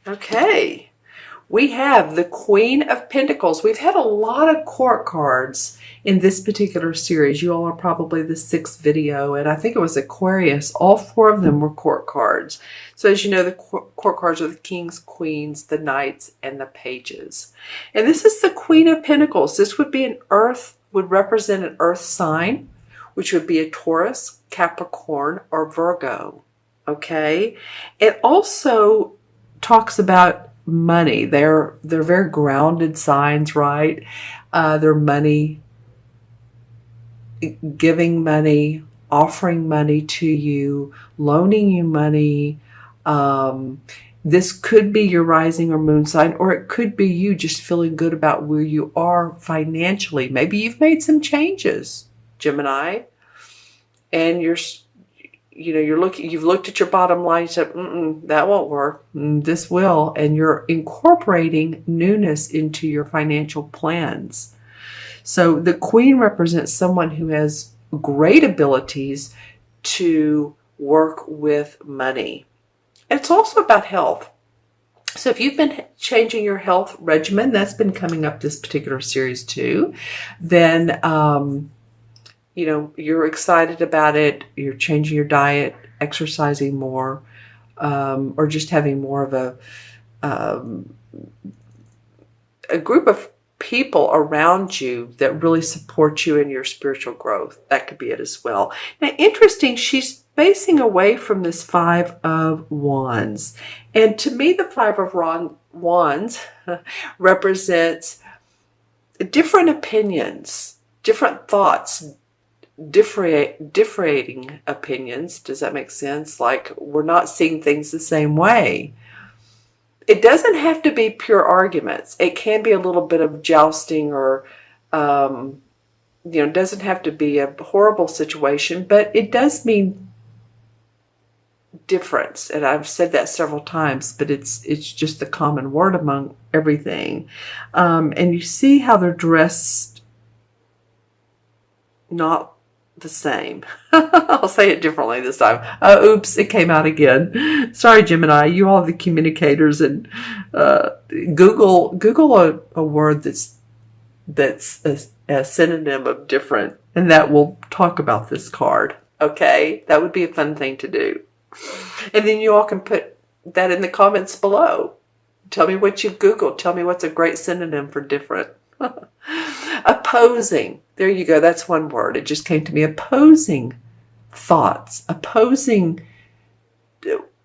Okay, we have the Queen of Pentacles. We've had a lot of court cards in this particular series. You all are probably the 6th video, and I think it was Aquarius. All 4 of them were court cards. So as you know, the court cards are the kings, queens, the knights, and the pages. And this is the Queen of Pentacles. This would be would represent an earth sign, which would be a Taurus, Capricorn, or Virgo. Okay, it also talks about money. They're very grounded signs, right? They're money, giving money, offering money to you, loaning you money. This could be your rising or moon sign, or it could be you just feeling good about where you are financially. Maybe you've made some changes, Gemini, and you've looked at your bottom line and said, that won't work. This will. And you're incorporating newness into your financial plans. So the Queen represents someone who has great abilities to work with money. And it's also about health. So if you've been changing your health regimen, that's been coming up this particular series too, then you're excited about it, you're changing your diet, exercising more, or just having more of a group of people around you that really support you in your spiritual growth. That could be it as well. Now, interesting, she's facing away from this 5 of Wands. And to me, the 5 of Wands represents different opinions, different thoughts, differing opinions. Does that make sense? Like, we're not seeing things the same way. It doesn't have to be pure arguments. It can be a little bit of jousting, or it doesn't have to be a horrible situation, but it does mean difference. And I've said that several times, but it's just the common word among everything. And you see how they're dressed not the same. I'll say it differently this time. Oops, it came out again. Sorry, Gemini. You all are the communicators, and Google a word that's a synonym of different, and that will talk about this card. Okay, that would be a fun thing to do. And then you all can put that in the comments below. Tell me what you've Googled. Tell me what's a great synonym for different. Opposing. There you go. That's one word. It just came to me. Opposing thoughts. Opposing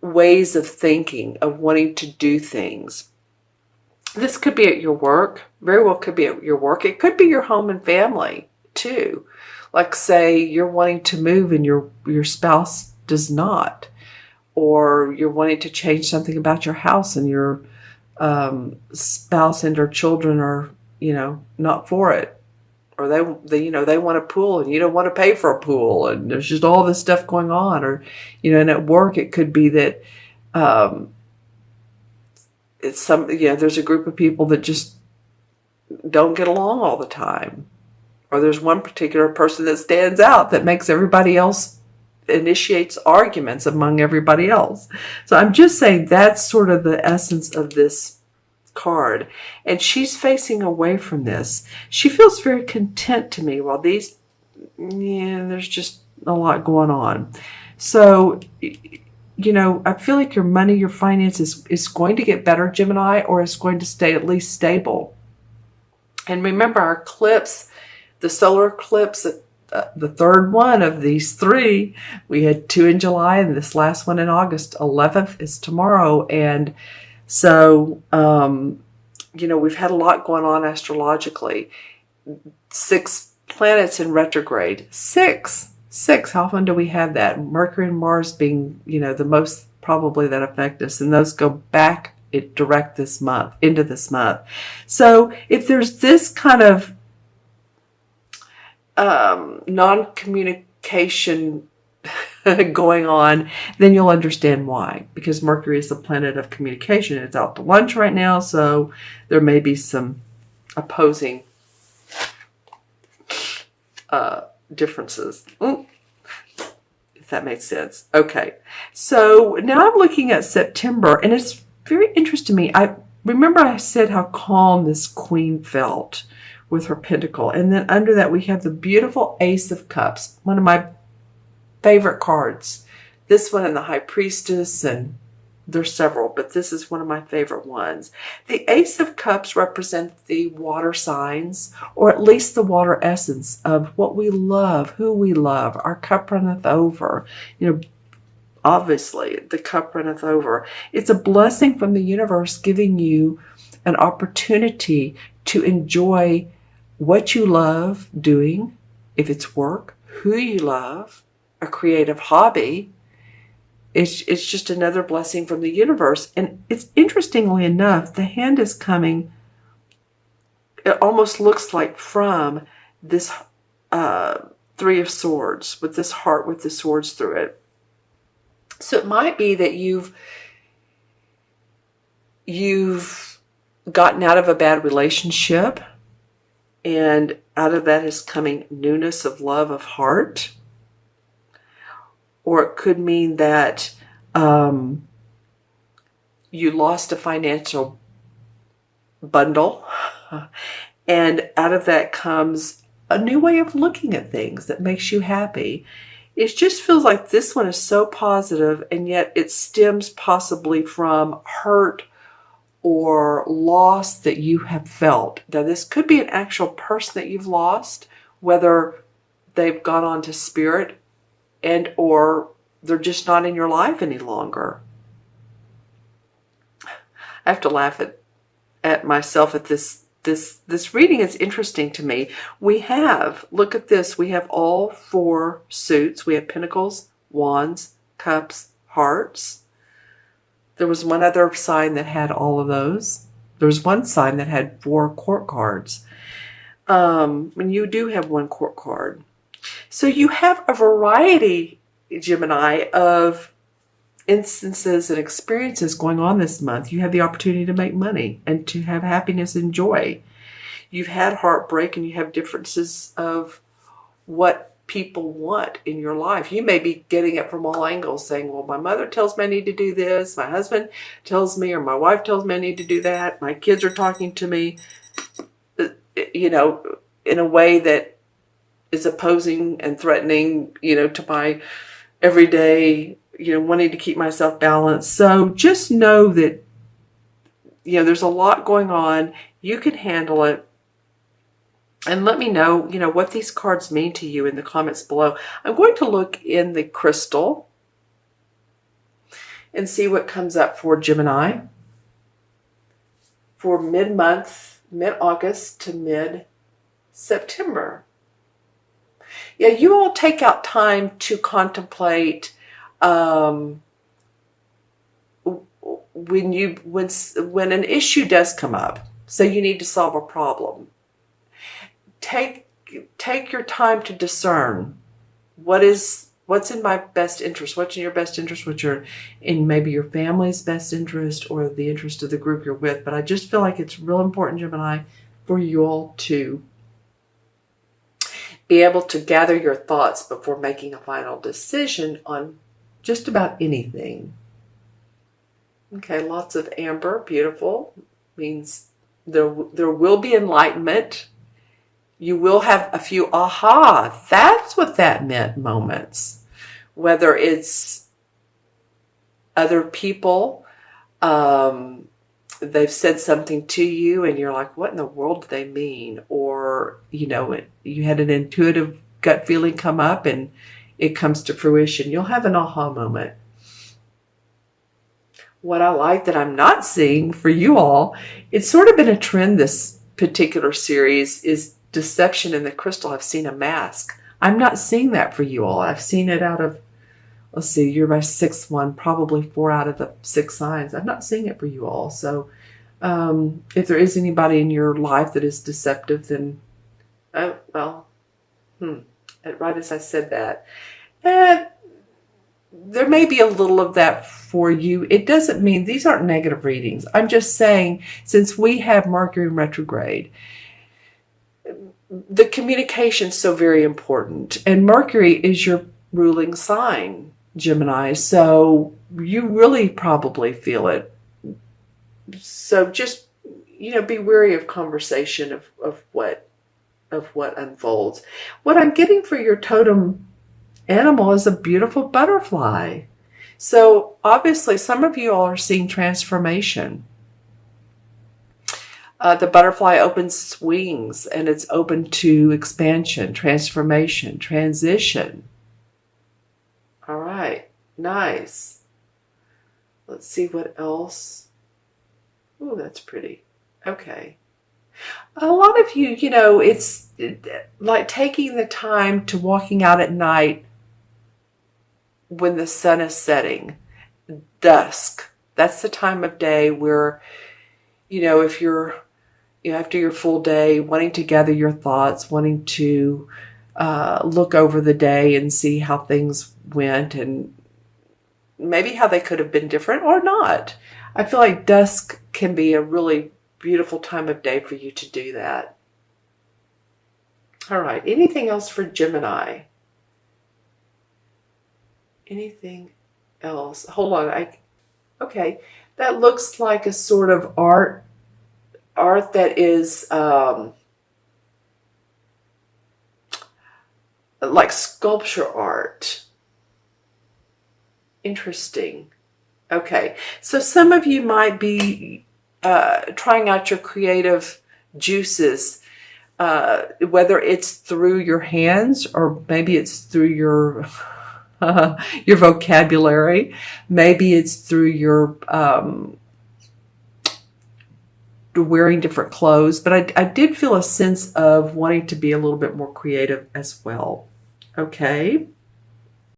ways of thinking, of wanting to do things. This could be at your work. Very well could be at your work. It could be your home and family too. Like, say you're wanting to move and your spouse does not. Or you're wanting to change something about your house and your spouse and or children are not for it, or they want a pool and you don't want to pay for a pool, and there's just all this stuff going on. Or and at work it could be that there's a group of people that just don't get along all the time, or there's one particular person that stands out that makes everybody else, initiates arguments among everybody else. So I'm just saying that's sort of the essence of this card, and she's facing away from this. She feels very content to me, while these, there's just a lot going on. So I feel like your money, your finances is going to get better, Gemini, or it's going to stay at least stable. And remember, our eclipse, the solar eclipse, the third one of these 3, we had 2 in July and this last one in August. 11th is tomorrow. And so, we've had a lot going on astrologically. 6 planets in retrograde. 6. How often do we have that? Mercury and Mars being, the most probably that affect us. And those go back into this month. So if there's this kind of non-communication going on, then you'll understand why. Because Mercury is the planet of communication. It's out to lunch right now, so there may be some opposing differences. If that makes sense. Okay, so now I'm looking at September, and it's very interesting to me. I remember I said how calm this queen felt with her pentacle. And then under that, we have the beautiful Ace of Cups, one of my favorite cards. This one and the High Priestess, and there's several, but this is one of my favorite ones. The Ace of Cups represent the water signs, or at least the water essence of what we love, who we love. Our cup runneth over. Obviously, the cup runneth over. It's a blessing from the universe giving you an opportunity to enjoy what you love doing, if it's work, who you love, a creative hobby. It's just another blessing from the universe. And it's interestingly enough, the hand is coming, it almost looks like from this Three of Swords, with this heart with the swords through it. So it might be that you've gotten out of a bad relationship, and out of that is coming newness of love of heart. Or it could mean that you lost a financial bundle, and out of that comes a new way of looking at things that makes you happy. It just feels like this one is so positive, and yet it stems possibly from hurt or loss that you have felt. Now, this could be an actual person that you've lost, whether they've gone on to spirit and or they're just not in your life any longer. I have to laugh at myself at this reading. Is interesting to me. We have, look at this, we have all four suits. We have pentacles, wands, cups, hearts. There was one other sign that had all of those. There was one sign that had 4 court cards. And you do have 1 court card. So you have a variety, Gemini, of instances and experiences going on this month. You have the opportunity to make money and to have happiness and joy. You've had heartbreak, and you have differences of what people want in your life. You may be getting it from all angles, saying, well, my mother tells me I need to do this, my husband tells me, or my wife tells me I need to do that, my kids are talking to me, in a way that is opposing and threatening, to my everyday, wanting to keep myself balanced. So just know that, there's a lot going on. You can handle it. And let me know, what these cards mean to you in the comments below. I'm going to look in the crystal and see what comes up for Gemini for mid-month, mid-August to mid-September. Yeah, you all take out time to contemplate when an issue does come up. So you need to solve a problem. Take your time to discern what's in my best interest, what's in your best interest, what's in maybe your family's best interest or the interest of the group you're with. But I just feel like it's real important, Gemini, for you all to be able to gather your thoughts before making a final decision on just about anything. Okay, lots of amber, beautiful, means there will be enlightenment. You will have a few aha, that's what that meant moments. Whether it's other people, they've said something to you and you're like, what in the world do they mean? Or, you had an intuitive gut feeling come up and it comes to fruition. You'll have an aha moment. What I like that I'm not seeing for you all, it's sort of been a trend this particular series, is deception in the crystal. I've seen a mask. I'm not seeing that for you all. I've seen it out of, let's see, you're my 6th one, probably 4 out of the 6 signs. I'm not seeing it for you all. So if there is anybody in your life that is deceptive, then, right as I said that, there may be a little of that for you. It doesn't mean, these aren't negative readings. I'm just saying, since we have Mercury in retrograde, the communication is so very important. And Mercury is your ruling sign, Gemini. So you really probably feel it So just, be wary of conversation of what unfolds. What I'm getting for your totem animal is a beautiful butterfly. So obviously some of you all are seeing transformation. The butterfly opens its wings and it's open to expansion, transformation, transition. All right, nice. Let's see what else. Ooh, that's pretty. Okay. A lot of you, it's like taking the time to walking out at night when the sun is setting, dusk. That's the time of day where, if you're, after your full day, wanting to gather your thoughts, wanting to look over the day and see how things went and maybe how they could have been different or not. I feel like dusk can be a really beautiful time of day for you to do that. All right. Anything else for Gemini? Anything else? Hold on. Okay. That looks like a sort of art that is like sculpture art. Interesting. Okay. So some of you might be trying out your creative juices, whether it's through your hands or maybe it's through your your vocabulary. Maybe it's through your wearing different clothes. But I did feel a sense of wanting to be a little bit more creative as well. Okay.